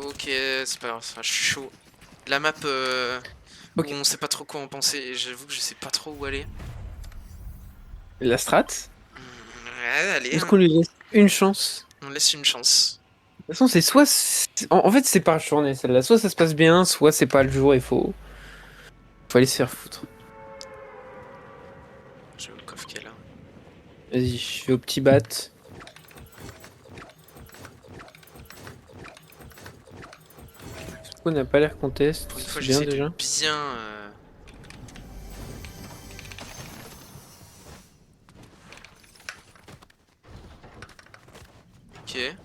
Ok, c'est pas grave, ça, je suis chaud. La map où Ok. on sait pas trop quoi en penser, et j'avoue que je sais pas trop où aller. La strat. Ouais, allez, Est-ce qu'on lui laisse une chance? on laisse une chance. De toute façon, c'est soit. En fait, c'est par journée celle-là. Soit ça se passe bien, soit c'est pas le jour et faut aller se faire foutre. J'ai le coffre qui est là. Vas-y, je vais au petit bat. On n'a pas l'air contest, Pour une fois, c'est bien j'essaie de déjà. bien... Ok.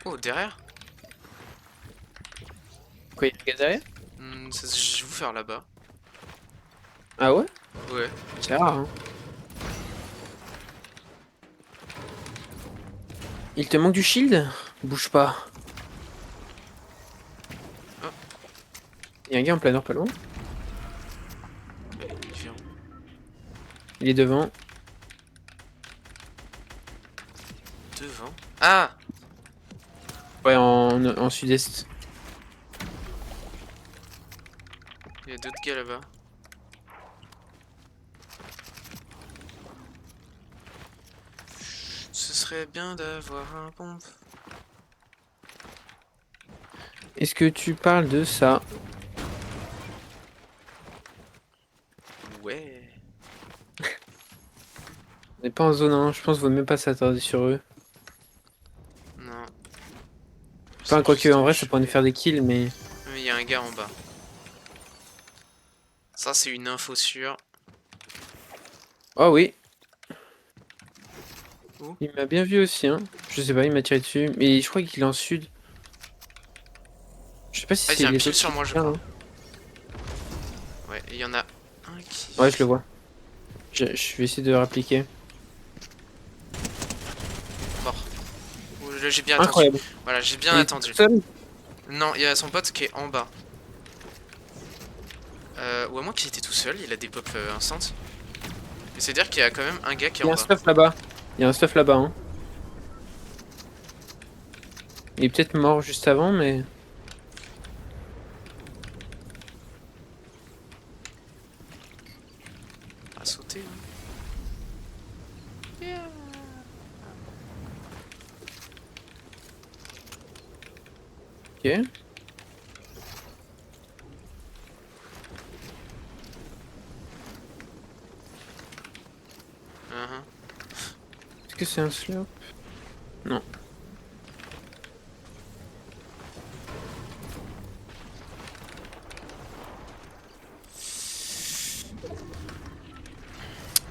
Oh, derrière? Quoi, il y a un gars derrière? Ça, je vais vous faire là-bas. Ah ouais? Ouais. C'est rare, hein. Il te manque du shield? Bouge pas. Oh, Il y a un gars en planeur pas loin. il vient où? Il est devant. Devant. Ah! Ouais, en sud-est. Il y a d'autres gars là-bas. Ce serait bien d'avoir un pompe. Est-ce que tu parles de ça? Ouais. On n'est pas en zone 1, je pense qu'il vaut même pas s'attarder sur eux. Non. Enfin, C'est quoique, juste en vrai, ça pourrait nous choper. faire des kills, mais... Mais il y a un gars en bas. Ça, c'est une info sûre. Oh oui, Où? il m'a bien vu aussi, hein. Je sais pas, il m'a tiré dessus. Mais je crois qu'il est en sud. Je sais pas si Ah, il c'est vient les pile autres sur qui moi, je tirent, crois. hein. Ouais, il y en a un qui Ouais, je le vient. vois. Je vais essayer de répliquer. Mort. Ouh, là, j'ai bien attendu. Incroyable. Voilà, j'ai bien Il était tout attendu. seul? Non, il y a son pote qui est en bas. Ou à moins qu'il était tout seul, il a des pop instant. Mais c'est-à-dire qu'il y a quand même un gars qui est Il y en a un bas. stuff là-bas. Il y a un stuff là-bas, hein. Il est peut-être mort juste avant, mais... À sauter, hein. Yeah. Ok. Uh-huh. Est-ce que c'est un slurp? Non.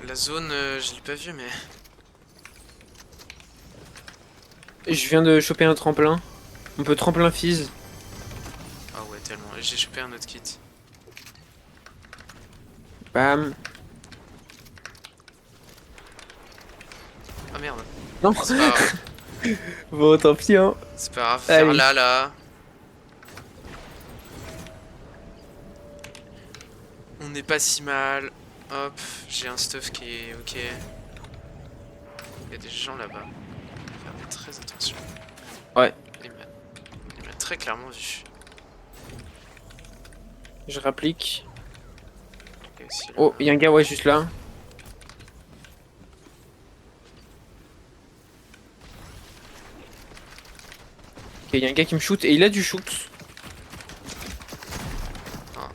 La zone, je l'ai pas vue, mais... Je viens de choper un tremplin. On peut tremplin fizz. Ah ouais, tellement. J'ai chopé un autre kit. Bam. Ah merde. Non. C'est pas grave. Bon, tant pis, hein. C'est pas grave. Vers Allez. là, là. On n'est pas si mal. Hop, j'ai un stuff qui est ok. Il y a des gens là-bas. Faire très attention. Ouais. Il m'a très clairement vu. Je rapplique. Il y a aussi Oh, là-bas. il y a un gars, ouais, juste là. Ok, il y a un gars qui me shoot et il a du shoot. Ah,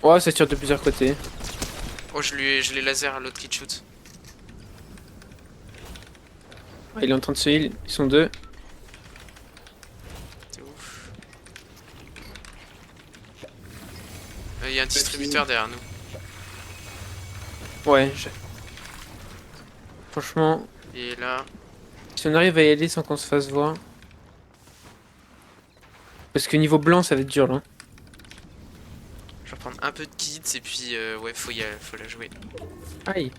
Oh, ça tire de plusieurs côtés. oh, je l'ai laser à l'autre qui shoot. Ah, il est en train de se heal. Ils sont deux. T'es ouf. Il y a un distributeur derrière nous. Ouais, franchement, Et là, si on arrive à y aller sans qu'on se fasse voir. Parce que niveau blanc, ça va être dur là. je vais prendre un peu de kits et puis ouais, faut la jouer. Aïe.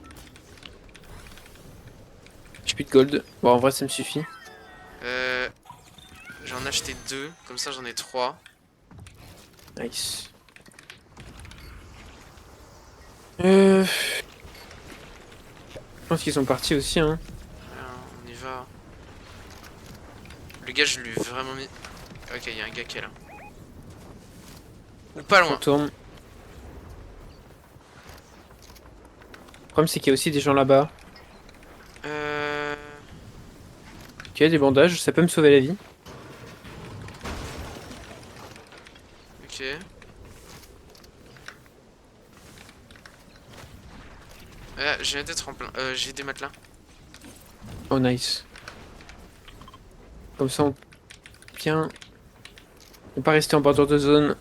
J'ai plus de gold. Bon, en vrai, ça me suffit. Euh, J'en ai acheté deux, comme ça j'en ai trois. Nice. Je pense qu'ils sont partis aussi, hein. On y va. Le gars, je lui ai vraiment mis... Ok, il y a un gars qui est là. Ou pas On loin. tourne. Le problème, c'est qu'il y a aussi des gens là-bas. Euh... Ok, des bandages, ça peut me sauver la vie. Ok. Ah, j'ai des tremplins. J'ai des matelas. Oh, nice. Comme ça, on peut bien ne pas rester en bordure de zone.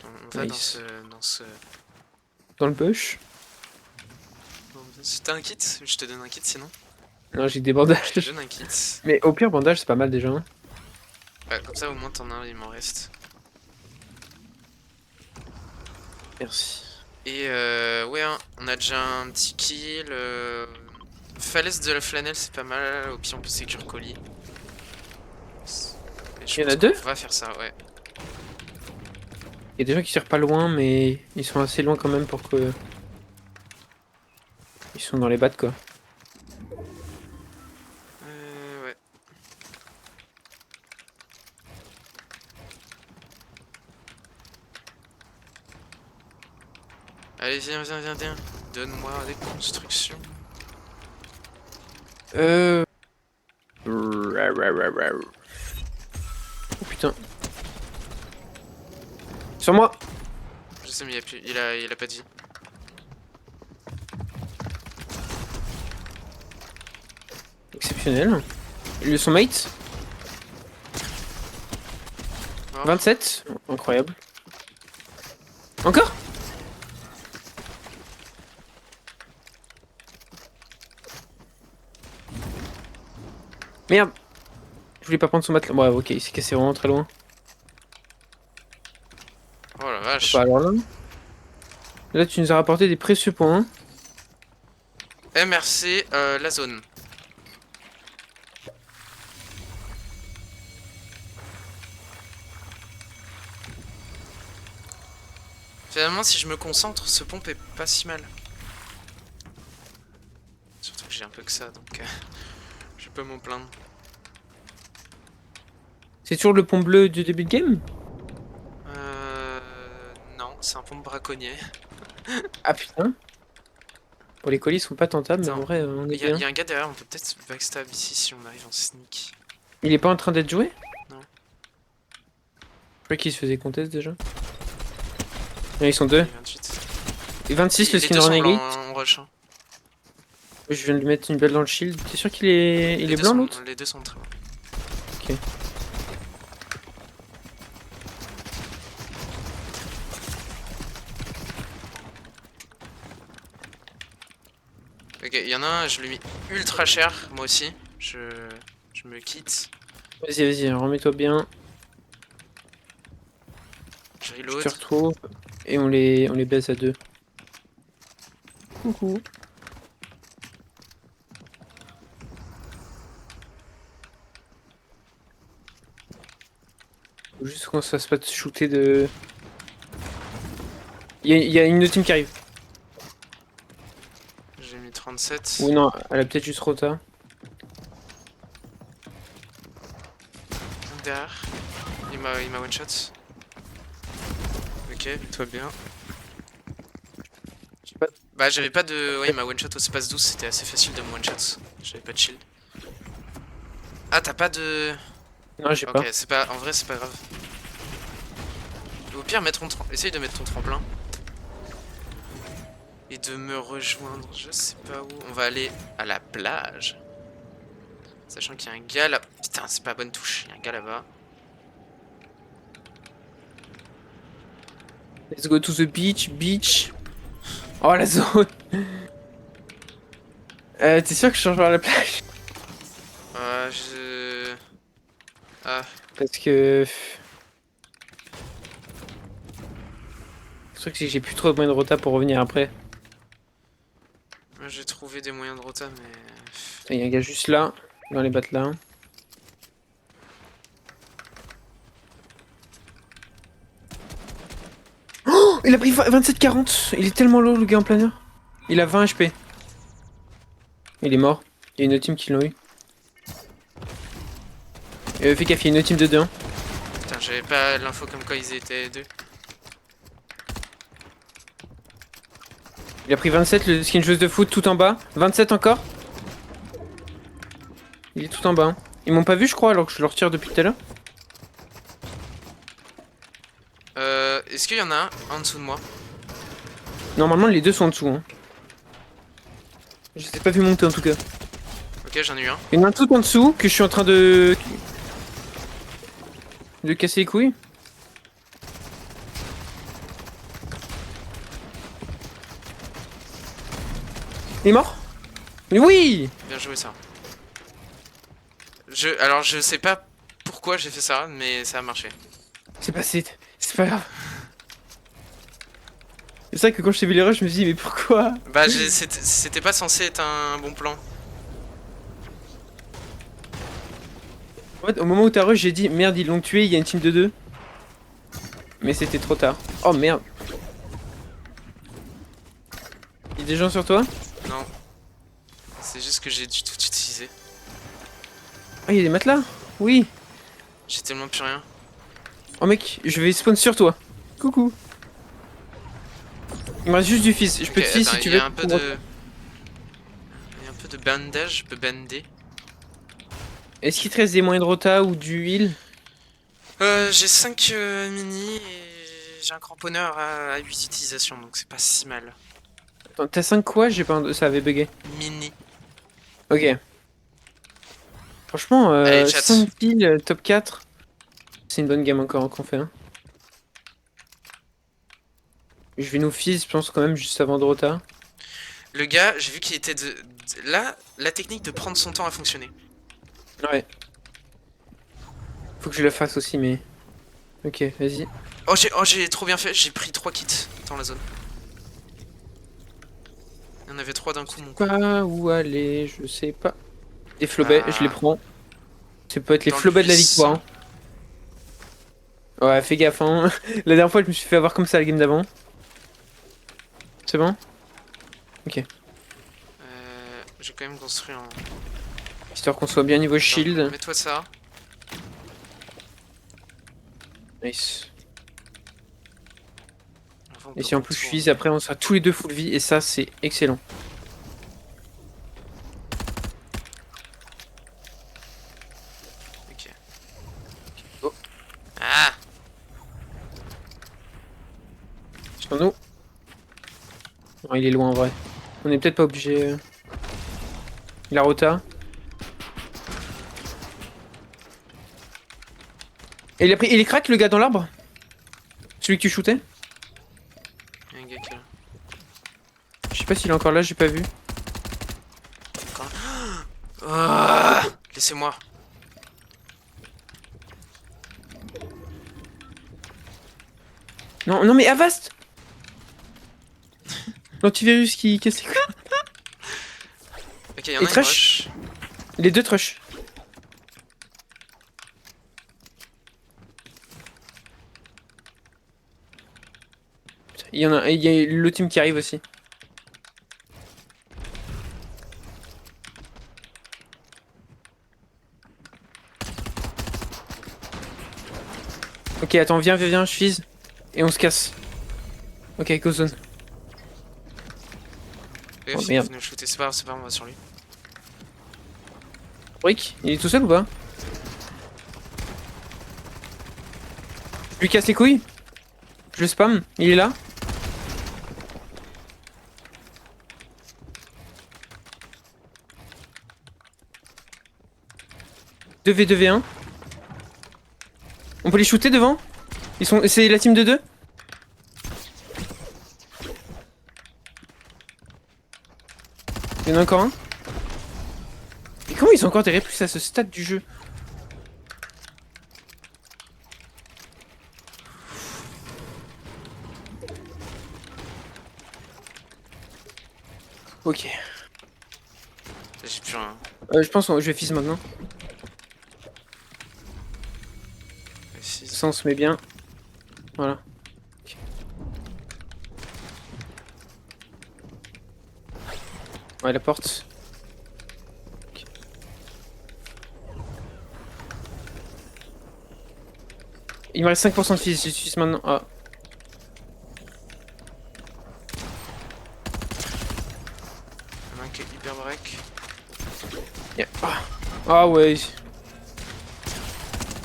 On va Nice. dans ce... Dans le bush. Si t'as un kit, je te donne un kit sinon. Non, j'ai des Je te bandages. donne un kit. Mais au pire, bandage, c'est pas mal déjà, hein. Ouais, comme ça au moins t'en as un, il m'en reste. Merci. Et ouais, hein, on a déjà un petit kill. Falaise de la flanelle, c'est pas mal. Au pire, on peut sécure colis. Et je Il y en a pense deux? qu'on va faire ça, ouais. Il y a des gens qui tirent pas loin, mais ils sont assez loin quand même pour que. Ils sont dans les battes, quoi. Ouais. Allez, viens. Donne-moi des constructions. Oh putain. Sur moi! Je sais, mais il a pas de vie. Exceptionnel. Son mate? Mort. 27? Incroyable. Encore? Merde! Je voulais pas prendre son matelas. Ouais, ok, il s'est cassé vraiment très loin. Oh la vache. Bah alors là. Là, tu nous as rapporté des précieux points. MRC, la zone. Finalement, si je me concentre, ce pompe est pas si mal. Surtout que j'ai un peu que ça, donc je peux m'en plaindre. C'est toujours le pont bleu du début de game? Non, c'est un pompe braconnier. Ah putain. Bon, les colis sont pas tentables, mais en Attends, vrai, on est il bien. y a un gars derrière, on peut peut-être backstab ici si on arrive en sneak. Il est pas en train d'être joué? Non. Je croyais qu'il se faisait contest déjà. Non, ils sont deux. Il est 28. Et 26, le Les skin deux sont Renegade. blancs, hein, on rush. Hein. Je viens de lui mettre une balle dans le shield. T'es sûr qu'il est, il Les est deux blanc sont- l'autre? Les deux sont très bons. Ok. Ok, il y en a un, je l'ai mis ultra cher, moi aussi. Je me quitte. Vas-y, remets-toi bien. Je Je reload. te retrouve. Et on les baisse à deux. Coucou. Faut juste qu'on se fasse pas shooter de. Il y a une autre team qui arrive. J'ai mis 37. Ou non, elle a peut-être juste rota. Un derrière. Il m'a one shot. Ok, toi bien. J'ai pas- Bah j'avais pas de... Ouais, il m'a one shot au space 12, c'était assez facile de me one shot. J'avais pas de shield. Ah, t'as pas de... Non, j'ai Ok, pas. c'est pas... En vrai, c'est pas grave. Au pire, essaye de mettre ton tremplin. Et de me rejoindre, je sais pas où. On va aller à la plage. Sachant qu'il y a un gars là... Putain, c'est pas bonne touche. Il y a un gars là-bas. Let's go to the beach. Oh la zone. T'es sûr que je change vers la plage? Je... Ah, Parce que. Le truc c'est que j'ai plus trop de moyens de rota pour revenir après. moi j'ai trouvé des moyens de rota, mais... Il y a un gars juste là, dans les battes là. Oh, Il a pris 27-40. Il est tellement low le gars en planeur. Il a 20 HP. Il est mort. Il y a une autre team qui l'a eu. Fais gaffe, il y a une autre team de 2-1. Putain, j'avais pas l'info comme quoi ils étaient deux. Il a pris 27, le skin joueuse de foot tout en bas. 27 encore. Il est tout en bas. Hein. Ils m'ont pas vu, je crois, alors que je leur tire depuis tout à l'heure. Est-ce qu'il y en a un en dessous de moi? Normalement, les deux sont en dessous. Hein. Je les ai pas vu monter en tout cas. Ok, j'en ai eu un. Il y en a un tout en dessous que je suis en train de casser les couilles. Il est mort? Mais oui! Bien joué ça. Alors je sais pas pourquoi j'ai fait ça, mais ça a marché. C'est passé. C'est pas grave. C'est vrai que quand je t'ai vu les rushs, je me suis dit, mais pourquoi? Bah c'était pas censé être un bon plan. En fait, au moment où t'as rush, j'ai dit, merde, ils l'ont tué, il y a une team de 2. Mais c'était trop tard. Oh merde. Il y a des gens sur toi? Non. C'est juste que j'ai dû tout utiliser. Ah, il y a des matelas? Oui. J'ai tellement plus rien. Oh mec, je vais spawn sur toi. Coucou. Il me reste juste du fils. Je peux te fils si tu Il y veux. a un peu de... Il y a un peu de bandage, je peux bander. Est-ce qu'il te reste des moyens de rota ou du heal? J'ai 5 mini et j'ai un cramponneur à 8 utilisations, donc c'est pas si mal. Attends, t'as 5 quoi? J'ai pas... Ça avait bugué. Mini. Ok. Franchement, Allez, chat. 5 kills, top 4. C'est une bonne game encore qu'on fait. Hein. Je vais nous fils, je pense quand même, juste avant de rota. Le gars, j'ai vu qu'il était Là, la technique de prendre son temps a fonctionné. Ouais. Faut que je le fasse aussi, mais... Ok, vas-y. Oh, j'ai trop bien fait, j'ai pris 3 kits dans la zone. Il y en avait 3 d'un coup, mon coup. Pas où aller, je sais pas. Des flobets, je les Ah. prends. Ça peut être les Dans flobets de la 800. victoire. Hein. Ouais, fais gaffe, hein. La dernière fois, je me suis fait avoir comme ça la game d'avant. C'est bon? Ok. J'ai quand même construit un... Histoire qu'on soit bien niveau shield. Mets-toi ça. Nice. Avant, on Et peut si en plus je retourner. fuse, après on sera tous les deux full vie. Et ça, c'est excellent. Ok. Oh. Ah. Sur nous. Non, il est loin en vrai. On est peut-être pas obligé. La rota. Et il est crack le gars dans l'arbre? Celui que tu shootais? Il y a un gars qui est là. Je sais pas s'il est encore là, j'ai pas vu. Encore... Ah. Laissez-moi. Non, non mais Avast! L'antivirus qui casse les couilles. Ok, il y en Et a une trash. rush. Les deux trush. Il y a le team qui arrive aussi. Ok, attends, viens, je fise. Et on se casse. Ok, go zone. Oh, Il merde. nous shooter, c'est pas grave, on va sur lui. Brick, il est tout seul ou pas? Je lui casse les couilles. Je le spam, il est là. Deux v 2 v 1. On peut les shooter devant? C'est la team de 2. Il y en a encore un. Mais comment ils ont encore des répliques à ce stade du jeu? Ok. J'ai plus rien. Je pense que je vais fizz maintenant. Ça on se met bien. Voilà. Ouais, la porte. Ok. Il me reste 5% de fils, j'utilise maintenant. Ah. Il y en a un qui est hyper break. Yeah. Ah. Ah ouais.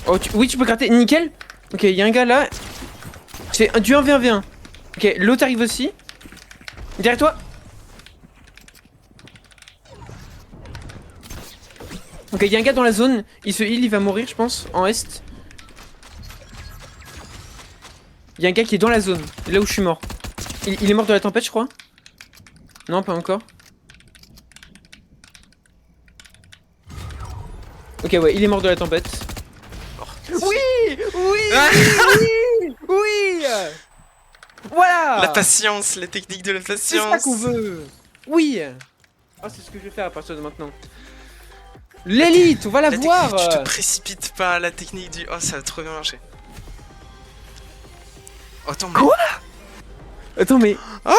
Oh, oui, tu peux gratter. Nickel. Ok, il y a un gars là. C'est du 1v1v1. Ok, l'autre arrive aussi. Derrière toi. Ok, il y a un gars dans la zone. Il se heal, il va mourir, je pense, en est. Il y a un gars qui est dans la zone, là où je suis mort. Il est mort de la tempête, je crois. Non, pas encore. Ok, ouais, il est mort de la tempête. Oui, oui, oui, oui. Voilà. La patience, la technique de la C'est ça patience. qu'on veut. Oui. Ah, c'est ce que je vais faire à partir de maintenant. L'élite, on va la voir. Tu te précipites pas, la technique du... Oh, ça a trop bien marché. Oh, attends, mais... Quoi? Attends, mais... What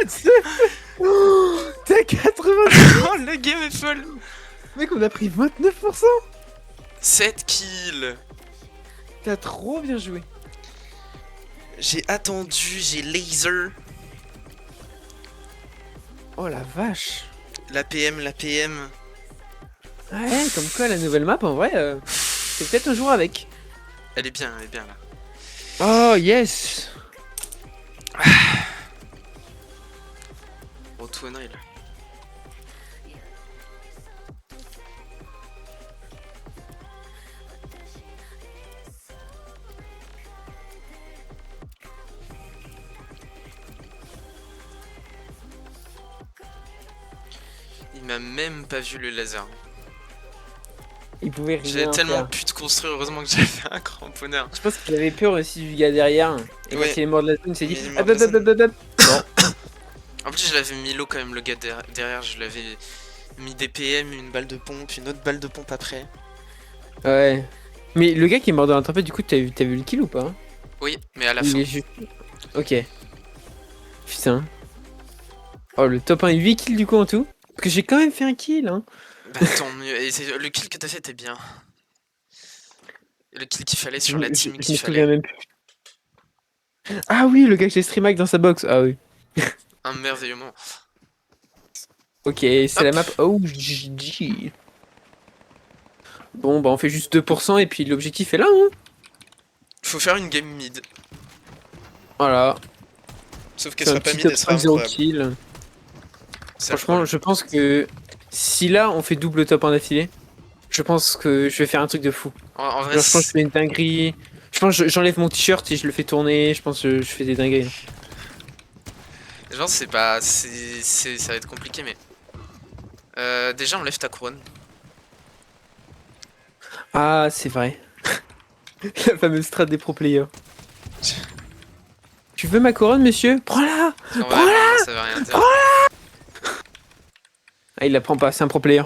the... Oh, t'es à 80. Oh, le game est folle. Mec, on a pris 29%. 7 kills. T'as trop bien joué. J'ai attendu, j'ai laser. Oh la vache. La PM, la PM. Ouais, comme quoi la nouvelle map, en vrai, c'est peut-être un jour avec. Elle est bien là. Oh yes. Oh, tout un là. Il m'a même pas vu le laser. Il pouvait rien J'avais tellement faire. pu te construire, heureusement que j'avais un cramponneur. Je pense qu'il avait peur aussi du gars derrière. Et quand Ouais. il est mort de la zone, il s'est dit Il est mort hop, de la hop, hop, hop, hop. En plus, je l'avais mis low quand même, le gars derrière. Je l'avais mis des PM, une balle de pompe, une autre balle de pompe après. Ouais. Mais le gars qui est mort dans la tempête, du coup, t'as vu le kill ou pas? Oui, mais à la Il fin. est juste... Ok. Putain. Oh, le top 1, 8 kills du coup en tout. Parce que j'ai quand même fait un kill, hein. Bah tant mieux. Et le kill que t'as fait était bien. Et le kill qu'il fallait sur la team Je qu'il me souviens fallait. même plus. Ah oui, le gars que j'ai stream hack dans sa box. Ah oui. Un merveilleux moment. Ok, c'est Hop. la map OGG. Bon, bah on fait juste 2% et puis l'objectif est là, hein. Faut faire une game mid. Voilà. Sauf qu'elle C'est un sera pas petit mid, top elle sera 1 0 improbable. kill. C'est Franchement, je pense que si là on fait double top 1 d'affilée, je pense que je vais faire un truc de fou. En vrai, Genre, je pense que je fais une dinguerie. Je pense que j'enlève mon t-shirt et je le fais tourner. Je pense que je fais des dingueries. genre c'est pas... ça va être compliqué, mais... déjà, enlève ta couronne. Ah, c'est vrai. La fameuse strat des pro players. Tu veux ma couronne, monsieur? Prends-la! En vrai, Prends-la! vraiment, ça veut rien dire. Ah, il la prend pas, c'est un pro player.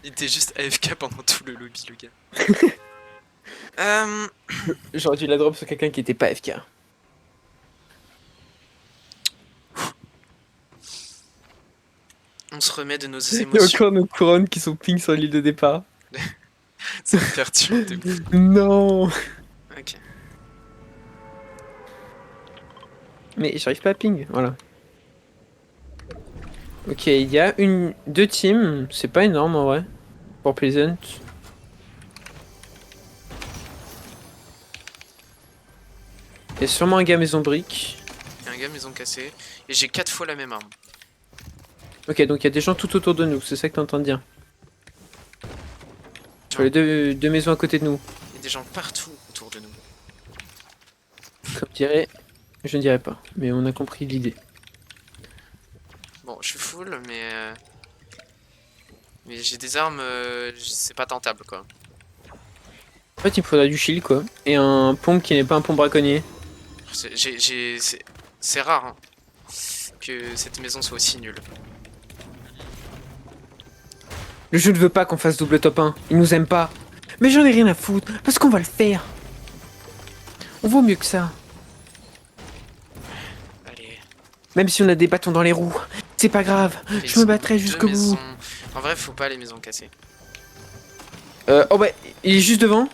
Il était juste AFK pendant tout le lobby, le gars. J'aurais dû la drop sur quelqu'un qui était pas FK. On se remet de nos Il y a émotions. encore nos couronnes qui sont ping sur l'île de départ. Ça me perturbe de ouf. Non! Ok. Mais j'arrive pas à ping, voilà. Ok, il y a deux teams, c'est pas énorme en vrai, pour Pleasant. Il y a sûrement un gars maison brique. Il y a un gars maison cassée. Et j'ai 4 fois la même arme. Ok, donc il y a des gens tout autour de nous, c'est ça que t'es en train de dire. Sur les deux maisons à côté de nous. Il y a des gens partout autour de nous. Comme dirait, je ne dirais pas, mais on a compris l'idée. Bon, je suis full, mais j'ai des armes, c'est pas tentable quoi. En fait, il me faudra du shield quoi, et un pompe qui n'est pas un pompe braconnier. C'est rare hein, que cette maison soit aussi nulle. Le jeu ne veut pas qu'on fasse double top 1, il nous aime pas. Mais j'en ai rien à foutre, parce qu'on va le faire. On vaut mieux que ça. Même si on a des bâtons dans les roues, c'est pas grave. Je me battrai jusqu'au bout. En vrai, faut pas les maisons cassées. Oh bah, il est juste devant.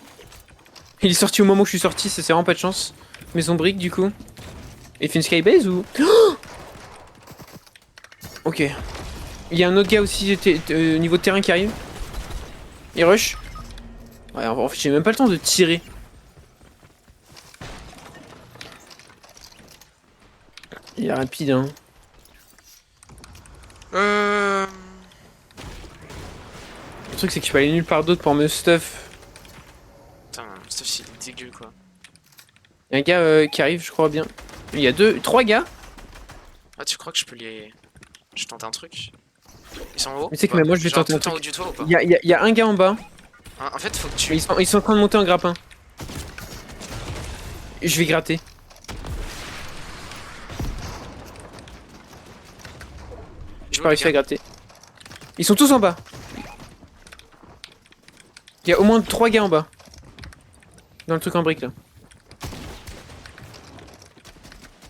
Il est sorti au moment où je suis sorti, ça c'est vraiment pas de chance. Maison brique du coup. Il fait une skybase ou... Oh ok. Il y a un autre gars aussi au niveau de terrain qui arrive. Il rush. Ouais, en fait j'ai même pas le temps de tirer. Il est rapide hein. Euh... Le truc c'est que je peux aller nulle part d'autre pour me stuff. Putain, stuff il est dégueu quoi. Il y a un gars qui arrive je crois bien. Il y a trois gars. Ah tu crois que je peux les... Je tente un truc? Ils sont en haut? Mais c'est que Ouais. même moi je vais Genre tenter un tout en haut truc. du toit ou pas? Il y a un gars en bas. En fait faut que tu... Mais ils sont en train de monter en grappin. Je vais gratter. J'ai pas réussi à gratter. Ils sont tous en bas. Il y a au moins 3 gars en bas. Dans le truc en brique là.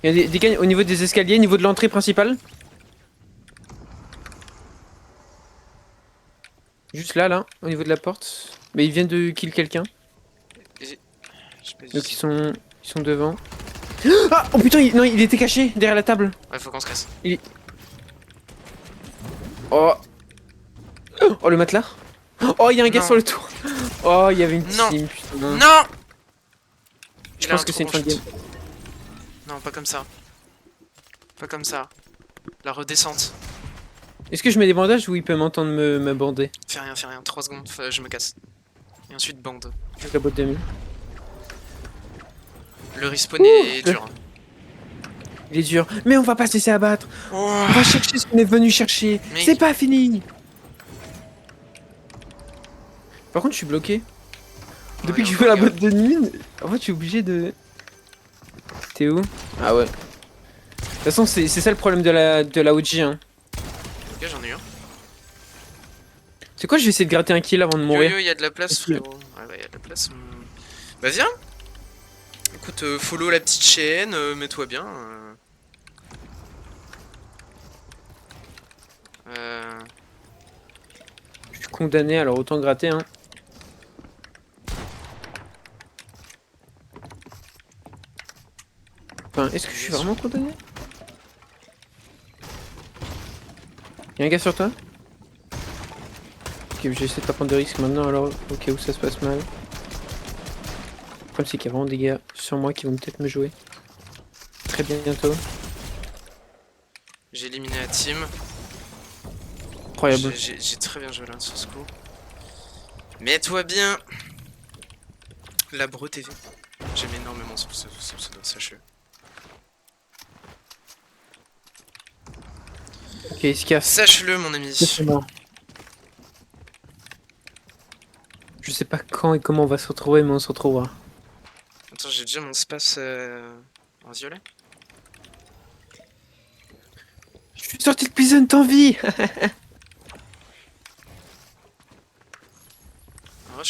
Il y a des gars au niveau des escaliers, au niveau de l'entrée principale. Juste là, au niveau de la porte. Mais ils viennent de kill quelqu'un. Donc ils sont devant. Ah oh putain, non, il était caché derrière la table. Ouais, faut qu'on se casse. Oh. Oh le matelas. Oh il y a un gars Non. sur le tour. Oh il y avait une Non. team putain. Non. Je pense que c'est une fin de game. Non, pas comme ça. Pas comme ça. La redescente. Est-ce que je mets des bandages ou il peut m'entendre me bander? Fais rien, 3 secondes, je me casse. Et ensuite bande. Avec la boîte de nuit. Le respawn est dur. Il est dur. Mais on va pas se laisser abattre. Oh. On va chercher ce qu'on est venu chercher. Mais- C'est pas fini. Par contre, je suis bloqué. Depuis que je fais la boîte de nuit, en fait, je suis obligé de... T'es où? Ah ouais. De toute façon, c'est ça le problème de la OG. Hein. Ok, j'en ai eu un. C'est quoi? Je vais essayer de gratter un kill avant de mourir. Yo, y a de la place, Est-ce que- frérot. Ouais, y a de la place. Bah, viens. Écoute, follow la petite chaîne, mets-toi bien. Je suis condamné, alors autant gratter. Hein. Enfin, est-ce que je suis vraiment condamné? Y'a un gars sur toi? Ok, je vais essayer de pas prendre de risques maintenant alors au cas où ça se passe mal. Le problème c'est qu'il y a vraiment des gars sur moi qui vont peut-être me jouer. Très bientôt. J'ai éliminé la team. Incroyable. J'ai très bien joué là sur ce coup. Mets-toi bien. La Breu TV. J'aime énormément ce pseudo, sache-le. Ok, il se casse. Sache-le, mon ami. C'est mort. Je sais pas quand et comment on va se retrouver, mais on se retrouvera. Attends, j'ai déjà mon space en violet. Je suis sorti de prison, t'en vie. En vrai,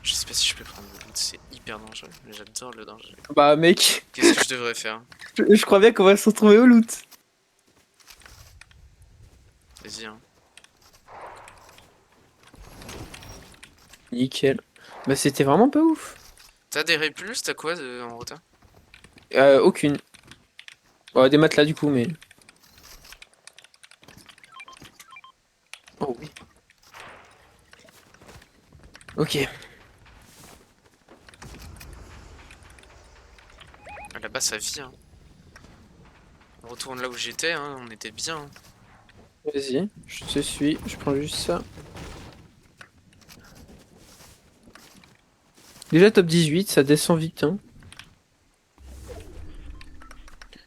je sais pas si je peux prendre le loot, c'est hyper dangereux. Mais j'adore le danger. Bah mec, Qu'est-ce que je devrais faire? je crois bien qu'on va se retrouver au loot. Vas-y, hein. Nickel. Bah c'était vraiment pas ouf. T'as des répulses? T'as quoi en rota? Aucune. Ouais, des matelas du coup, mais... Oh oui. Ok. Ah, là-bas, ça vit, hein. On retourne là où j'étais, hein. On était bien. Hein. Vas-y, je te suis, je prends juste ça. Déjà top 18, ça descend vite, hein.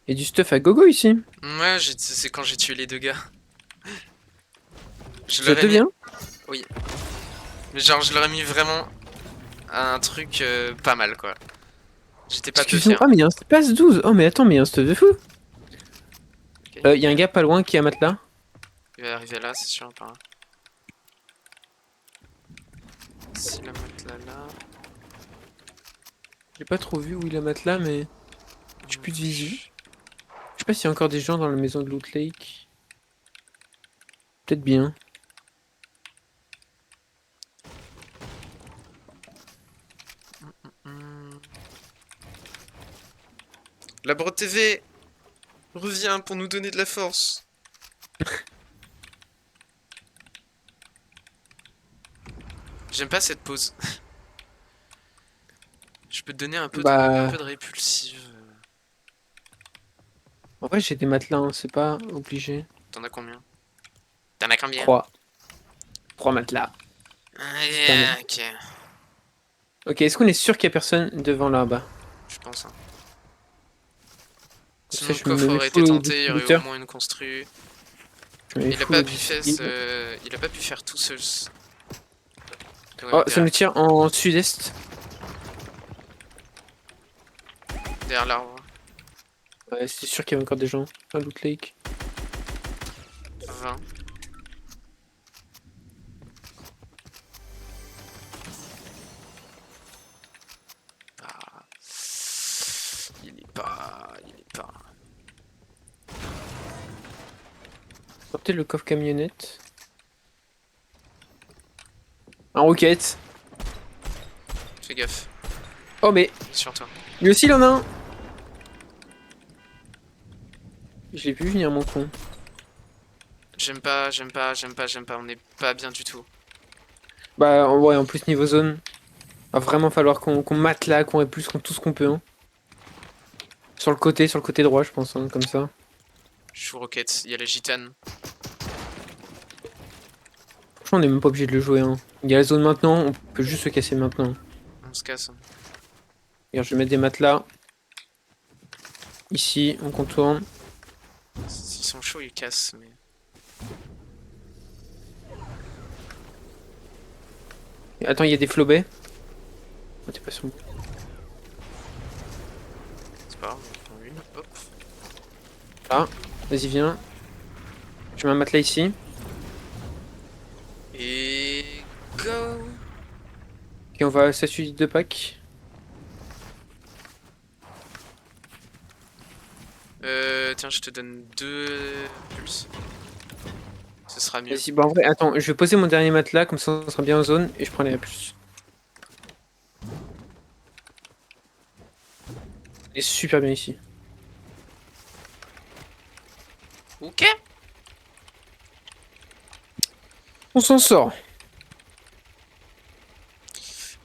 Et du stuff à gogo ici. Ouais, c'est quand j'ai tué les deux gars. Je Ça leur ai mis... devient. Oui. Mais genre, je leur ai mis vraiment un truc pas mal, quoi. J'étais pas peu Excuse-moi, fier. ah mais y'a un space 12. Oh mais attends, mais y'a un stuff de fou. Ok. Y'a un gars pas loin qui a matelas. Il va arriver là, c'est sûr, par là. Si la matelas là... J'ai pas trop vu où il a matelas, mais... J'ai plus de visu. Je sais pas s'il y a encore des gens dans la maison de Loot Lake. Peut-être bien. La Broad TV revient pour nous donner de la force. J'aime pas cette pause. Je peux te donner un peu Bah, de répulsive. en vrai, j'ai des matelas, hein, c'est pas obligé. T'en as combien? T'en as combien? 3. 3 matelas. Yeah, ok, Ok, est-ce qu'on est sûr qu'il y a personne devant là-bas? je pense. Hein. Comme Sinon ça, le je me coffre mets aurait été full au tenté, il y aurait au distributeur. moins une construit. Je me mets Il a full au pas pu faire, distributeur. il a pas pu faire tout seul. Oh, Ouais, ça nous tire en sud-est. derrière l'arbre. Ouais, c'est sûr qu'il y a encore des gens à Loot Lake. 20. Ah. Il est pas. Sortez le coffre camionnette. Un roquette. Fais gaffe, Oh, mais sur toi. lui aussi, il en a un. Je l'ai vu venir, mon con. J'aime pas. On est pas bien du tout. Bah, ouais, en plus, niveau zone, va vraiment falloir qu'on mate là, qu'on épluche tout ce qu'on peut. Hein. Sur le côté droit, je pense, hein, comme ça. Je suis roquette, il y a la gitane. Franchement, on est même pas obligé de le jouer. Hein. Il y a la zone maintenant, on peut juste se casser maintenant. On se casse. Hein. Regarde, je vais mettre des matelas. Ici, on contourne. S'ils sont chauds, ils cassent. Mais... Et attends, il y a des flobets. Oh, t'es pas sur moi. C'est pas grave, on prend une. Hop. Là, vas-y, viens. Je mets un matelas ici. Et. Go! Et on va s'assurer de pack. Tiens, je te donne 2 pulses. Ce sera mieux. Vas-y, bah en vrai, attends, je vais poser mon dernier matelas, comme ça on sera bien en zone, et je prends les plus. Il est super bien ici. Ok! On s'en sort.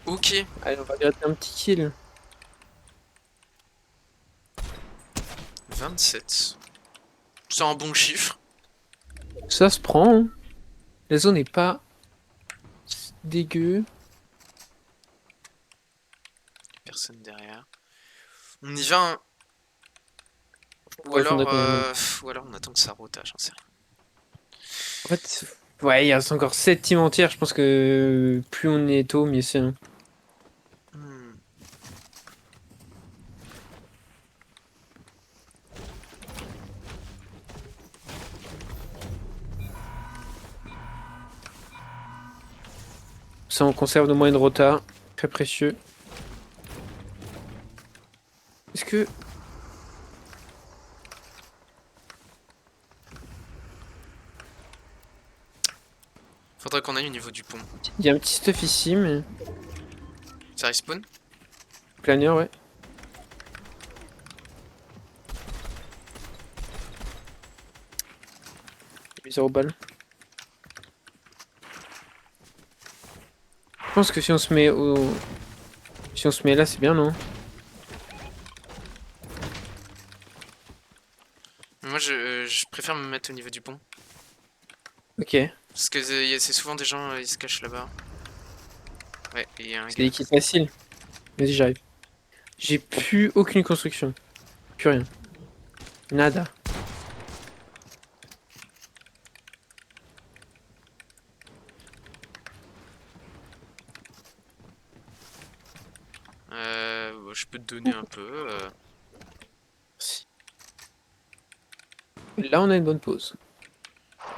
Ok. Allez, on va gratter un petit kill. 27. C'est un bon chiffre. Ça se prend. Hein. La zone est pas dégueu. Personne derrière. On y va. Hein. Ouais, faudrait qu'on y aille. Ou alors on attend que ça rotage, j'en sais rien. En fait, ouais, il reste encore 7 teams entières. Je pense que plus on est tôt, mieux c'est. Hein. Hmm. Ça, on conserve nos moyens de rota. Très précieux. Est-ce que. Faudrait qu'on aille au niveau du pont. Il y a un petit stuff ici, mais. Ça respawn? Planeur, ouais. Il y a 0 balles. Je pense que si on se met au. Si on se met là, c'est bien, non? Moi je préfère me mettre au niveau du pont. Ok. Parce que c'est souvent des gens, ils se cachent là-bas. Ouais, et il y a un C'est gars. l'équipe facile. Vas-y, j'arrive. J'ai plus aucune construction. Plus rien. Nada. Je peux te donner un peu. Merci. Là, on a une bonne pause.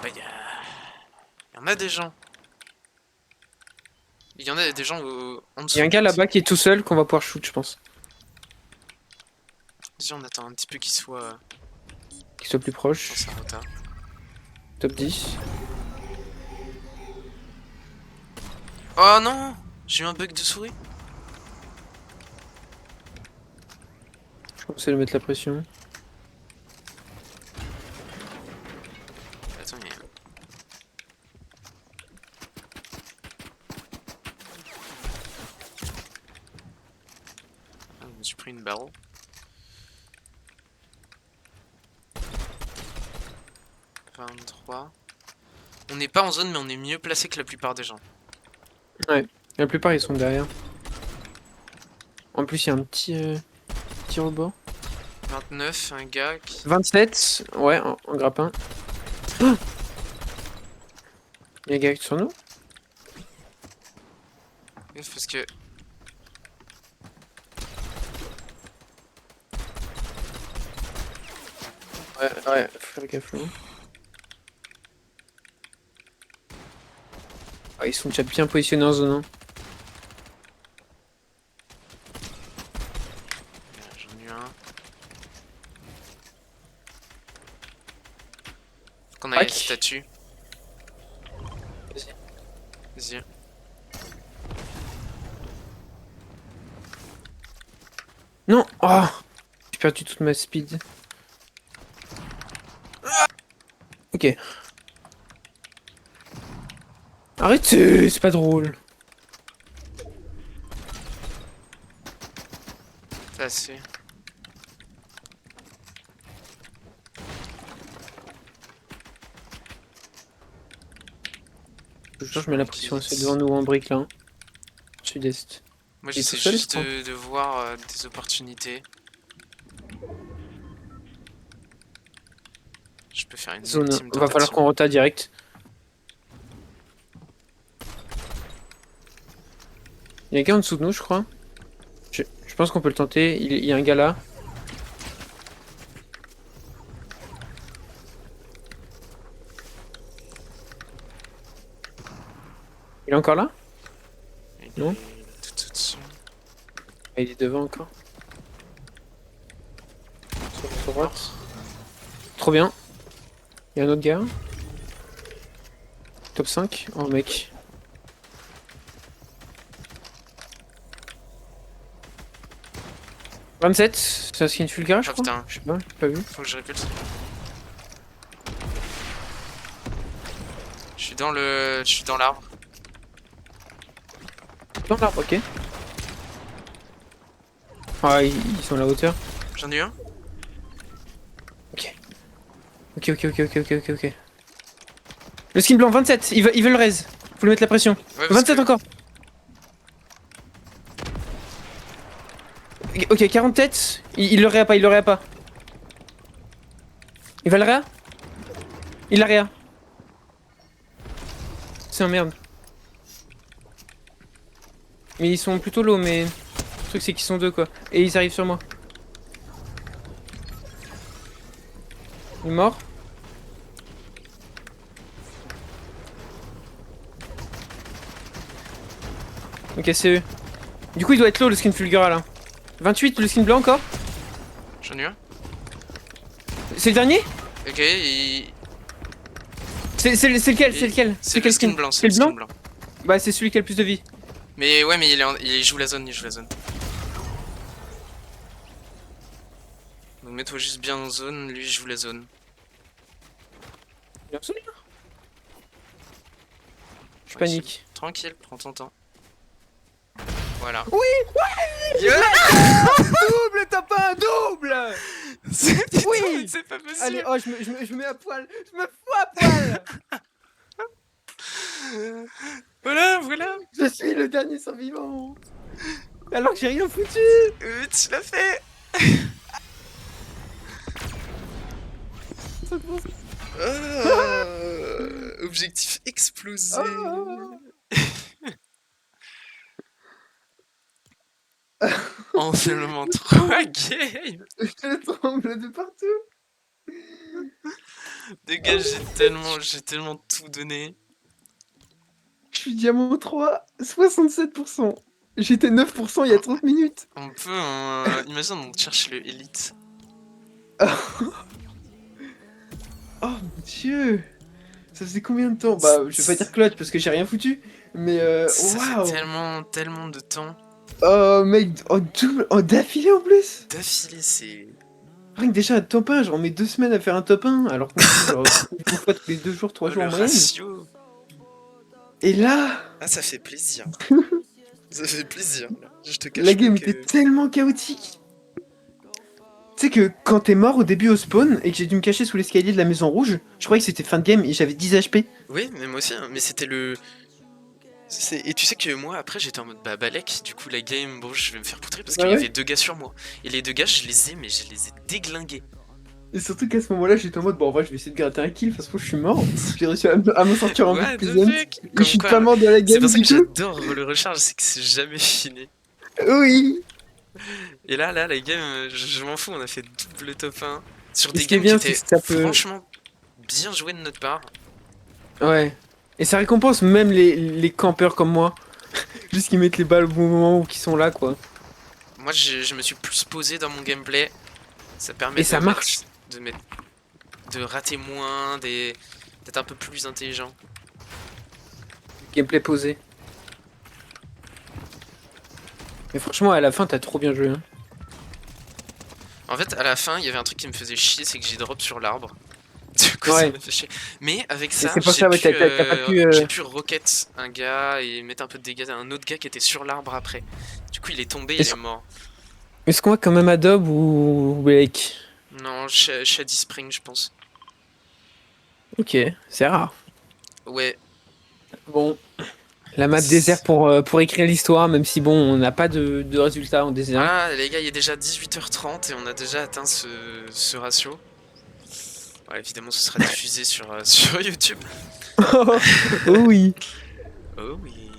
Bah, y en a des gens. Il y en a des gens en Il y a un dessous. gars là-bas qui est tout seul qu'on va pouvoir shoot, je pense. Vas-y, on attend un petit peu qu'il soit. Qu'il soit plus Dans proche. sa rota. Top 10. Oh non! J'ai eu un bug de souris. Je commence à lui mettre la pression. Attends, mais... Ah, je me suis pris une barre. « 23. On n'est pas en zone, mais on est mieux placé que la plupart des gens. Ouais. La plupart ils sont derrière. En plus il y a un petit rebord. 29, un gars qui... 27, ouais, en grappin. Oh, il y a un gars sur nous. Parce que... Ouais, faut faire gaffe là. Ah, ils sont déjà bien positionnés en zone 1. J'en ai eu un. Faut qu'on aille à la Crac. statue. Vas-y. Vas-y. Non. Oh, j'ai perdu toute ma speed. Ok. Arrêtez, c'est pas drôle. C'est assez. Je vous jure, je mets la pression, c'est devant nous en brique là. Hein. Sud-est. Moi Il est j'essaie tout seul, juste je crois. de voir des opportunités. Je peux faire une Zone 1. ultime Va falloir tentative. qu'on rota direct. Il y a un gars en dessous de nous, je crois. Je pense qu'on peut le tenter. Il y a un gars là. Il est encore là? Il Non. est tout au-dessus. Ah, il est devant encore. Sur notre droite. Trop bien. Il y a un autre gars. Top 5. Oh mec. « 27, c'est un skin Fulgara, je Ah, crois. putain. Je sais pas, j'ai pas vu. Faut que je répulse. Je suis dans le... Je suis dans l'arbre. Dans l'arbre, ok. Ah, ils sont à la hauteur. J'en ai eu un. Ok. Ok. Le skin blanc, 27, il veut le raise. Faut lui mettre la pression. Ouais, parce 27 que- encore. Ok, 40 têtes. Il le réa pas, Il va le réa. Il l'a réa. C'est un merde. Mais ils sont plutôt low, mais... Le truc c'est qu'ils sont deux quoi. Et ils arrivent sur moi. Il est mort. Ok, c'est eux. Du coup il doit être low le skin Fulgura là. 28, le skin blanc encore. J'en ai eu un. C'est le dernier? Ok, il... C'est lequel? C'est lequel? C'est quel le skin blanc, C'est c'est le le skin blanc? blanc. Bah c'est celui qui a le plus de vie. Mais ouais, mais il joue la zone, il joue la zone. Donc mets-toi juste bien en zone, lui il joue la zone. Il est absolu là. Je Ouais, panique. Tranquille, prends ton temps. Voilà. Oui, Yeah. Double, t'as pas un double. Oui. C'est pas possible. Allez, oh je mets à poil. Je me fous à poil. Voilà. Je suis le dernier survivant. Alors que j'ai rien foutu. Tu l'as fait. Objectif explosé. En seulement 3 games. Je tremble de partout. Les gars, j'ai tellement tout donné. Je suis diamant 3, 67%. J'étais 9% il y a 30 minutes. On peut, imagine on cherche le élite. Oh mon dieu! Ça faisait combien de temps? Bah, je vais pas dire clutch parce que j'ai rien foutu, mais Ça fait waouh! tellement de temps. Oh mec, en double, en d'affilée en plus! D'affilée, c'est... Rien que déjà un top 1, genre on met 2 semaines à faire un top 1, alors qu'on joue genre une fois tous les 2 jours, 3 Oh, jours le en moyenne. ratio. Et là, Ah, ça fait plaisir. Ça fait plaisir, là. Je te la cache pas game était que... tellement chaotique. Tu sais que quand t'es mort au début au spawn et que j'ai dû me cacher sous l'escalier de la maison rouge, je croyais que c'était fin de game et j'avais 10 HP. Oui, mais moi aussi, hein. Mais c'était le... Et tu sais que moi, après, j'étais en mode, bah, Balek, du coup, la game, bon, je vais me faire poutrer parce Bah qu'il y ouais. avait 2 gars sur moi. Et les 2 gars, je les ai, mais je les ai déglingués. Et surtout qu'à ce moment-là, j'étais en mode, bon, en vrai, je vais essayer de gratter un kill, parce que je suis mort. J'ai réussi à m'en sortir en but What the pleasant. fuck? Et je Comme suis quoi, pas mort de la c'est game pour ça du que tout. j'adore le recharge, c'est que c'est jamais fini. Oui. Et là, la game, je m'en fous, on a fait double top 1. Sur Et des ce qui est games qui bien, c'est étaient que ça peut. franchement bien joués de notre part. Ouais. Et ça récompense même les campeurs comme moi. Juste qui mettent les balles au bon moment ou qui sont là, quoi. Moi, je me suis plus posé dans mon gameplay. Ça permet Et ça marche. de mettre, de rater moins, d'être un peu plus intelligent. Gameplay posé. Mais franchement, à la fin, t'as trop bien joué. Hein. En fait, à la fin, il y avait un truc qui me faisait chier, c'est que j'ai drop sur l'arbre. Du coup, ça Ouais. m'a fait chier. Mais avec Et ça, c'est pour ça, ouais, t'as pas pu. j'ai pu rocket un gars et mettre un peu de dégâts à un autre gars qui était sur l'arbre après. Du coup, il est tombé, il Est-ce est mort. est-ce qu'on va quand même Adobe ou Blake? Non, Shady Spring, je pense. Ok, c'est rare. Ouais. Bon, la map désert pour écrire l'histoire, même si bon, on n'a pas de résultat en désert. Voilà, les gars, il est déjà 18h30 et on a déjà atteint ce ratio. Ouais, évidemment, ce sera diffusé sur, sur YouTube. Oh oui. Oh oui.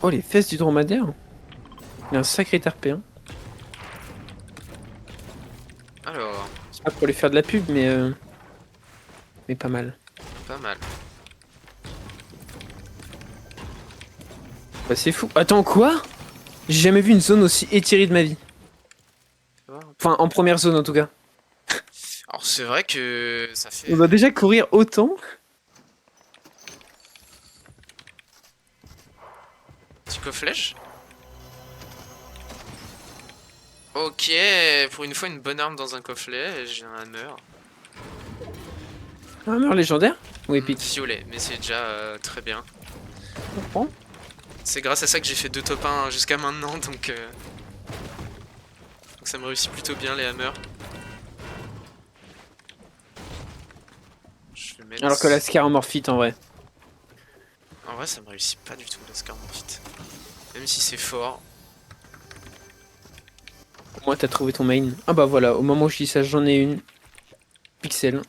Oh, les fesses du dromadaire. Il y a un sacré tarpé. Hein. Alors, C'est pas pour lui faire de la pub, mais pas mal. pas mal. Bah, c'est fou. Attends, quoi? J'ai jamais vu une zone aussi étirée de ma vie. Enfin, en première zone en tout cas. Alors, c'est vrai que ça fait... On doit déjà courir autant. Petit cofflèche. Ok, pour une fois, une bonne arme dans un cofflet. J'ai un hammer. Un mur légendaire? Ou épique? Violet, mais c'est déjà très bien. Je comprends. C'est grâce à ça que j'ai fait 2 top 1 jusqu'à maintenant, donc ça me réussit plutôt bien les hammers. Je vais mettre... Alors que la Scar en morphite en vrai. En vrai, ça me réussit pas du tout la Scar Morphite. Même si c'est fort. Au moins t'as trouvé ton main. Ah bah voilà, au moment où je dis ça, j'en ai une. Pixel.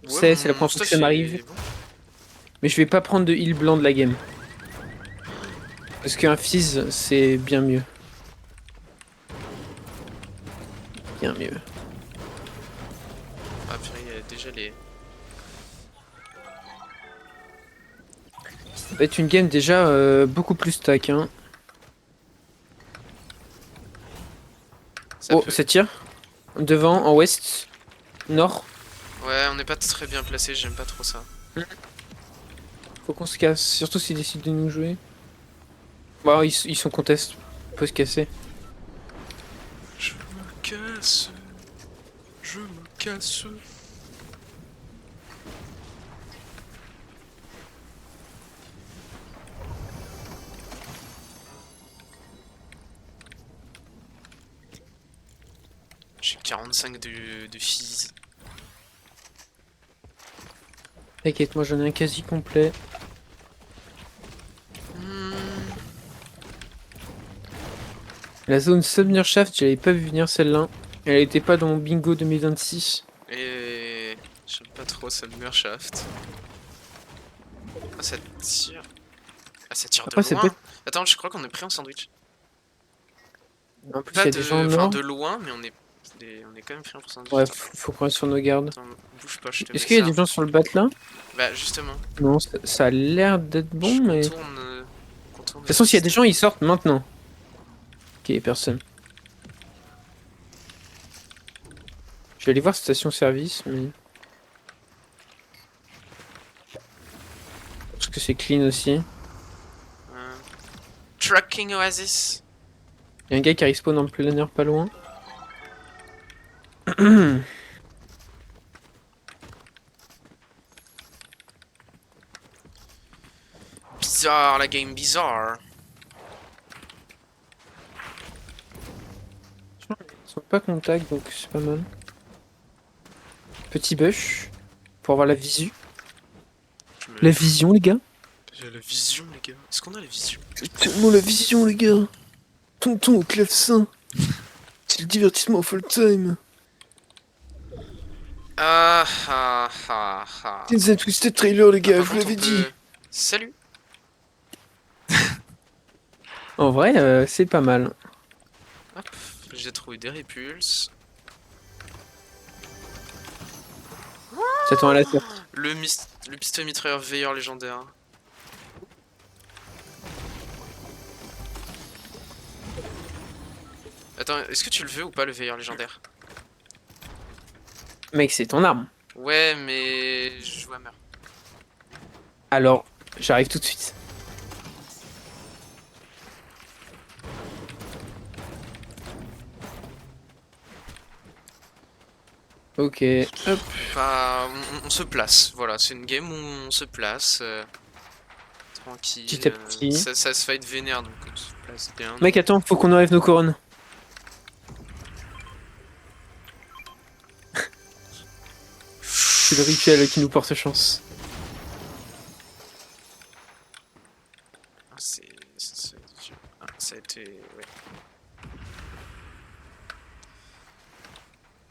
Ouais. C'est la Mon première fois que stuff ça m'arrive. est bon. Mais je vais pas prendre de heal blanc de la game. Parce qu'un fizz, c'est bien mieux. Bien mieux. Après, il y a déjà les... Ça va être une game déjà beaucoup plus stack. Hein. Ça Oh, peut. ça tire. Devant, en ouest, nord. Ouais, on n'est pas très bien placé, j'aime pas trop ça. Faut qu'on se casse, surtout s'ils décident de nous jouer. Bon, ils sont contest. On peut se casser. Je me casse. Je me casse. J'ai 45 de fizz. T'inquiète, moi j'en ai un quasi complet. La zone Submershaft, j'avais pas vu venir celle-là. Elle était pas dans mon bingo 2026. Et j'aime pas trop ça me Shaft. Ah, ça tire. Ah, ça tire Après, de c'est loin. peut-être. Attends, je crois qu'on est pris en sandwich. En plus, il Pas y a de... des gens au Enfin, nord. de loin, mais on est On est quand même pris un pourcentage. Ouais, faut qu'on reste sur nos gardes. Attends, bouge pas, je te mets Est-ce qu'il y a ça. des gens sur le bat là? Bah justement, Non, ça a l'air d'être bon, je mais... De contourne toute façon, s'il y a des gens, ils sortent maintenant. Ok, personne. Je vais aller voir station-service, mais... Parce que c'est clean aussi. Tracking Oasis. Il y a un gars qui respawn dans le planner pas loin. Bizarre, la game bizarre. Ils sont pas contact, donc c'est pas mal. Petit bush. Pour avoir la visu. La vision, les gars. J'ai la vision, les gars. Est-ce qu'on a la vision? J'ai tellement la vision, les gars. Tonton au clavecin. C'est le divertissement full time. Ah ah ah ah. Denzel Twisted Trailer, les gars, Par je vous contre, l'avais on dit. peut- Salut. En vrai, c'est pas mal. Hop, j'ai trouvé des répulses. J'attends à la terre. Le pistolet mitrailleur veilleur légendaire. Attends, est-ce que tu le veux ou pas le veilleur légendaire? Mec, c'est ton arme. Ouais, mais je vois meurt. Alors, j'arrive tout de suite. Ok, hop. Enfin, on se place. Voilà, c'est une game où on se place. Tranquille. Petit à petit. Ça se fight vénère, donc on se place bien. Mec, attends, faut qu'on enlève nos couronnes. C'est le rituel qui nous porte chance. Ah, ça a été... Ouais.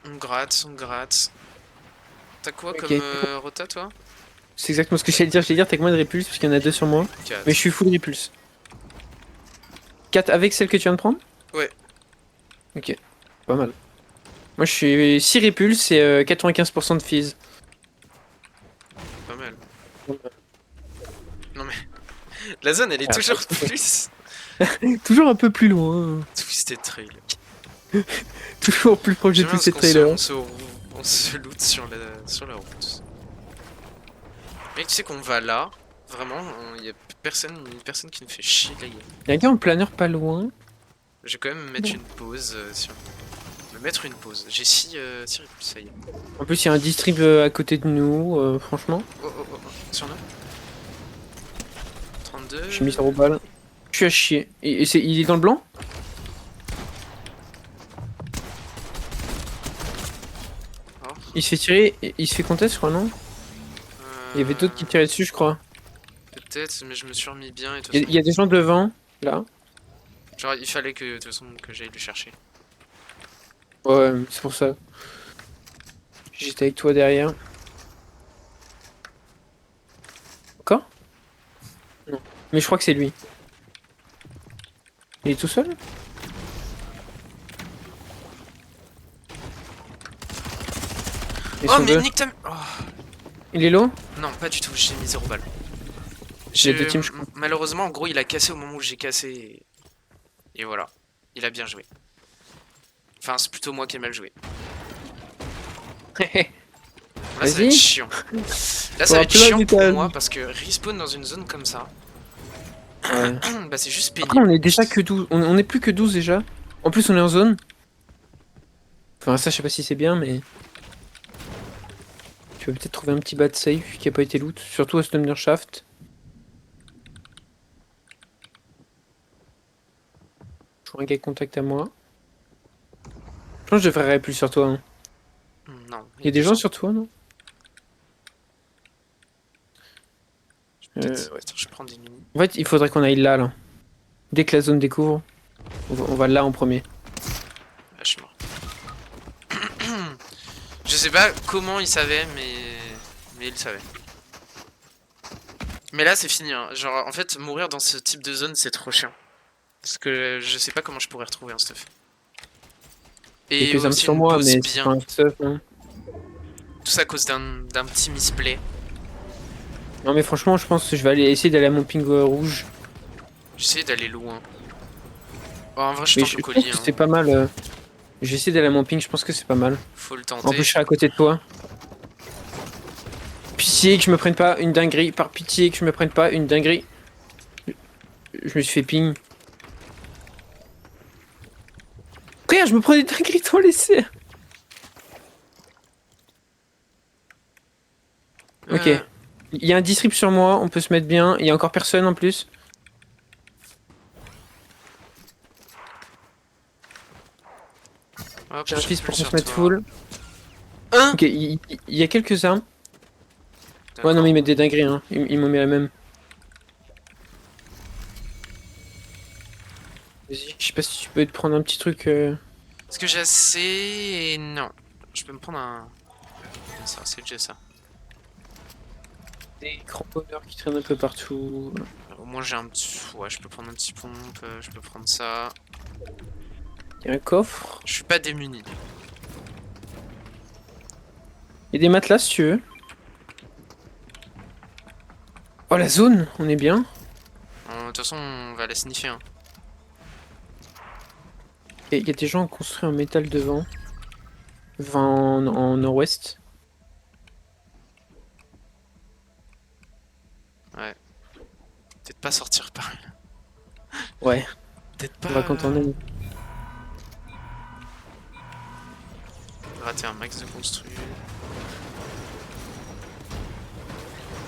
On gratte, on gratte. T'as quoi Ok. comme rota, toi? C'est exactement ce que j'allais dire. J'allais dire, t'as combien de répulses? Parce qu'il y en a 2 sur moi. 4. Mais je suis full répulse. 4 avec celle que tu viens de prendre? Ouais. Ok, pas mal. Moi je suis 6 répulses et 95% de fizz. Pas mal. Non mais... La zone, elle est Ah, toujours ok. plus... Toujours un peu plus loin. Twisted Trail. Toujours plus proche de J'aime tous bien ces parce qu'on trailers. on se loot sur la route. Mec, tu sais qu'on va là, vraiment, il y a personne qui nous fait chier là. Il y a un gars en planeur pas loin. Je vais quand même me mettre Bon. une pause. Me mettre une pause. J'ai 6 tirés, ça y est. En plus, il y a un distrib à côté de nous, franchement. Oh oh oh, sur nous. 32. J'ai mis 0 balles. Je suis à chier. Il est dans le blanc? Oh. Il se fait tirer, il se fait contest, je crois, non? Il y avait d'autres qui tiraient dessus, je crois. Peut-être, mais je me suis remis bien et de toute Il y a des gens devant, là. genre, il fallait que de toute façon que j'aille le chercher. Ouais, c'est pour ça. J'étais avec toi derrière. Encore? Non. Mais je crois que c'est lui. Il est tout seul? Ils Oh sont mais deux. nique ta... Oh. Il est low? Non, pas du tout, j'ai mis 0 balle. Il y a deux teams, je crois. Malheureusement, en gros, il a cassé au moment où j'ai cassé. Et voilà. Il a bien joué. Enfin, c'est plutôt moi qui ai mal joué. Là, ça va Vas-y. être chiant. Là, ça va être Plein chiant pour d'étages. moi parce que respawn dans une zone comme ça, Ouais. bah c'est juste Après, on pénible. est déjà que 12. On est plus que 12 déjà. En plus, on est en zone. Enfin, ça, je sais pas si c'est bien, mais. Tu vas peut-être trouver un petit bad safe qui a pas été loot. Surtout à Stumner Shaft. Je vois un gars contact à moi. Je pense que je devrais plus sur toi. Hein. Non. Il y a des gens sur toi, non? Attends, je prends des minis. En fait, il faudrait qu'on aille là. Dès que la zone découvre, on va là en premier. Ah, je suis mort. Je sais pas comment il savait, mais il savait. Mais là, c'est fini. Hein. Genre, en fait, mourir dans ce type de zone, c'est trop chiant. Parce que je sais pas comment je pourrais retrouver un stuff. Et Quelques armes aussi sur une moi, bouse mais c'est bien. pas un stuff, hein. Tout ça à cause d'un petit misplay. Non, mais franchement, je pense que je vais aller essayer d'aller à mon ping rouge. J'essaie d'aller loin. Oh, en vrai, je Mais tente je le pense colis. que Hein. c'est pas mal. Je vais essayer d'aller à mon ping, je pense que c'est pas mal. Faut le En plus, tenter. je serai à côté de toi. Pitié que je me prenne pas une dinguerie. Par pitié que je me prenne pas une dinguerie. Je me suis fait ping. Frère, je me prends des dingueries dans les serres. Ok. Euh, Il y a un distrib sur moi, on peut se mettre bien. Il y a encore personne en plus. hop, J'ai un je fils recule pour qu'on sur se mette toi. full. Hein? Ok, il y a quelques armes. Ouais, non, D'accord. mais ils mettent des dingueries, hein. Ils m'ont mis la même. Vas-y, je sais pas si tu peux te prendre un petit truc. Est-ce que j'ai assez? Non. Je peux me prendre un. Ça, c'est déjà ça. Des cramponneurs qui traînent un peu partout. Au moins, j'ai un petit. Ouais, je peux prendre un petit pompe. Je peux prendre ça. Il y a un coffre. Je suis pas démuni. Il y a des matelas si tu veux. Oh, la zone, on est bien. De toute façon, on va la sniffer. Hein. Et il y a des gens construits en métal devant. Enfin, en nord-ouest. Ouais. Peut-être pas sortir par là. Ouais, Peut-être on pas. va quand on est. Rater un max de construit.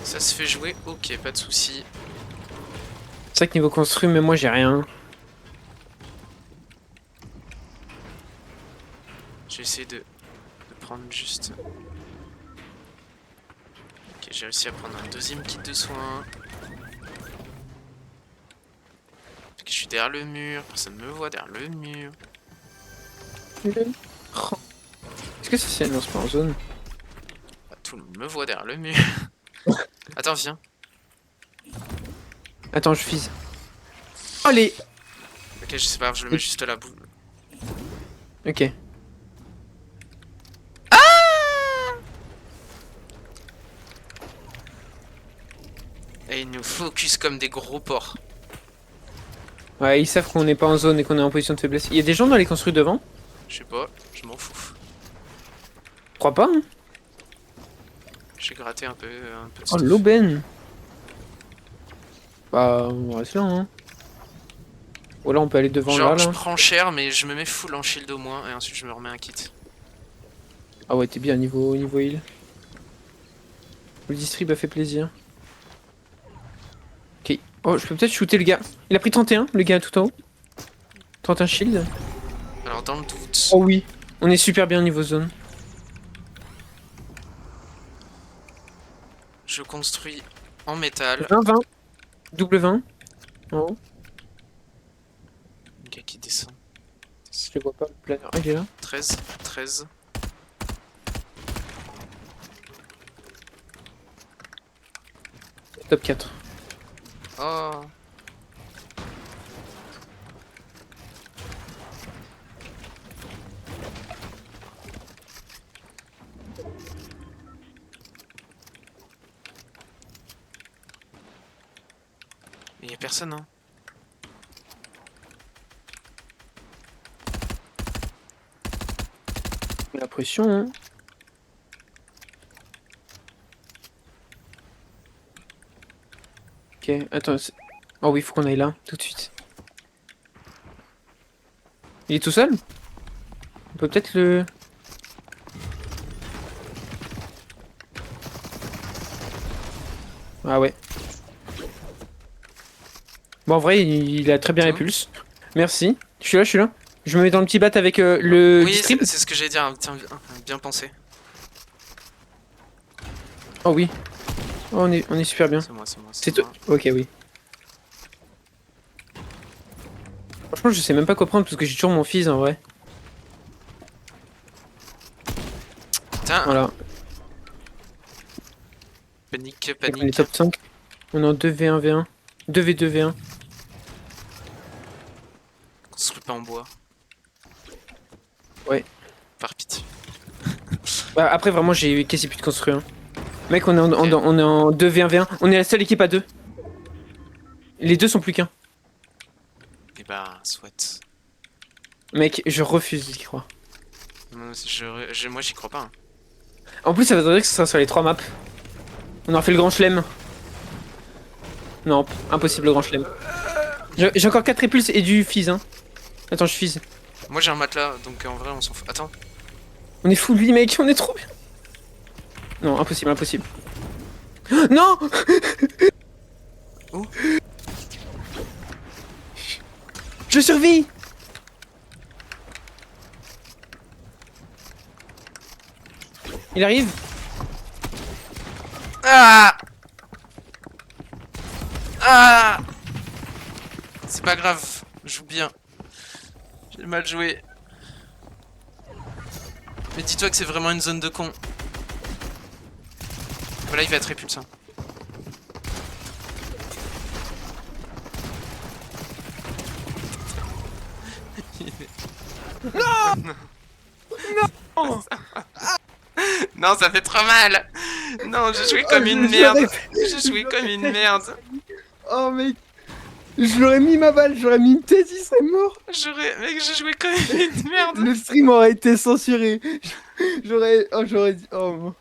Ça se fait jouer, ok, pas de soucis. C'est vrai que niveau construit, mais moi j'ai rien. J'ai essayé de prendre juste. Ok, j'ai réussi à prendre un deuxième kit de soins. Ok, je suis derrière le mur, personne ne me voit derrière le mur. Oh. Est-ce que ça c'est un lancement en zone? Bah, tout le monde me voit derrière le mur. Attends, viens. Attends, je fise. Allez! Ok, je sais pas, je le mets juste là. Ok. Et ils nous focus comme des gros porcs. Ouais, ils savent qu'on n'est pas en zone et qu'on est en position de faiblesse. Il y a des gens dans les construits devant? Je sais pas, je m'en fous. Je crois pas, hein? J'ai gratté un peu de Oh, stuff. l'aubaine! Bah, on reste là, hein. Ou là, on peut aller devant Genre, là, je là. prends cher, mais je me mets full en shield au moins, et ensuite je me remets un kit. Ah ouais, t'es bien niveau heal. Le distrib a fait plaisir. Ok. Oh, je peux peut-être shooter le gars. Il a pris 31, le gars tout en haut. 31 shield. Alors, dans le doute, Oh oui. On est super bien niveau zone. je construis en métal. 20, 20. Double 20. En haut. Le gars qui descend. Je le vois pas, le planeur. Ah, il est là. 13, 13. Top 4. Oh. Il y a personne, hein. La pression, hein. Ok, attends. Oh oui, faut qu'on aille là, tout de suite. Il est tout seul? On peut peut-être le... Ah ouais. Bon, en vrai, il a très bien Tiens. répulse. Merci. Je suis là, je suis là. Je me mets dans le petit bat avec le Oui, distrib. c'est ce que j'allais dire. Tiens, bien pensé. Oh oui. Oh, on est super bien. C'est moi, c'est moi. C'est toi. moi. Ok, oui. Franchement, je sais même pas quoi prendre parce que j'ai toujours mon fils en vrai. Tiens, Voilà. panique, On est panique. top 5. On est en 2v1v1. 2v2v1. Construis pas en bois. Ouais. Par pitié. Bah, après, vraiment, j'ai quasi plus de construit. Hein. Mec, on est Ok. on est en 2v1v1. On est la seule équipe à 2. Les deux sont plus qu'un. Et bah, soit. Mec, je refuse d'y croire. Moi, j'y crois pas. Hein. En plus, ça veut dire que ce sera sur les 3 maps. On aura fait le grand chelem. Non, impossible le grand chelem. J'ai encore 4 répulses et du fizz, hein. Attends, je fizz. Moi, j'ai un matelas, donc en vrai, on s'en fout. Attends. On est full vie, mec, on est trop bien. Non, impossible, impossible. Non. Où? Je survis. Il arrive. Ah! Ah! C'est pas grave, je joue bien. J'ai mal joué. Mais dis-toi que c'est vraiment une zone de con. Voilà, il va être répulsant. Oh, Non, ça fait trop mal! Non, j'ai joué comme une merde! J'ai joué comme une merde! oh mec, je l'aurais mis ma balle, j'aurais mis une tête, il serait mort. Mec, j'ai joué comme une merde! Le stream aurait été censuré. J'aurais dit, oh.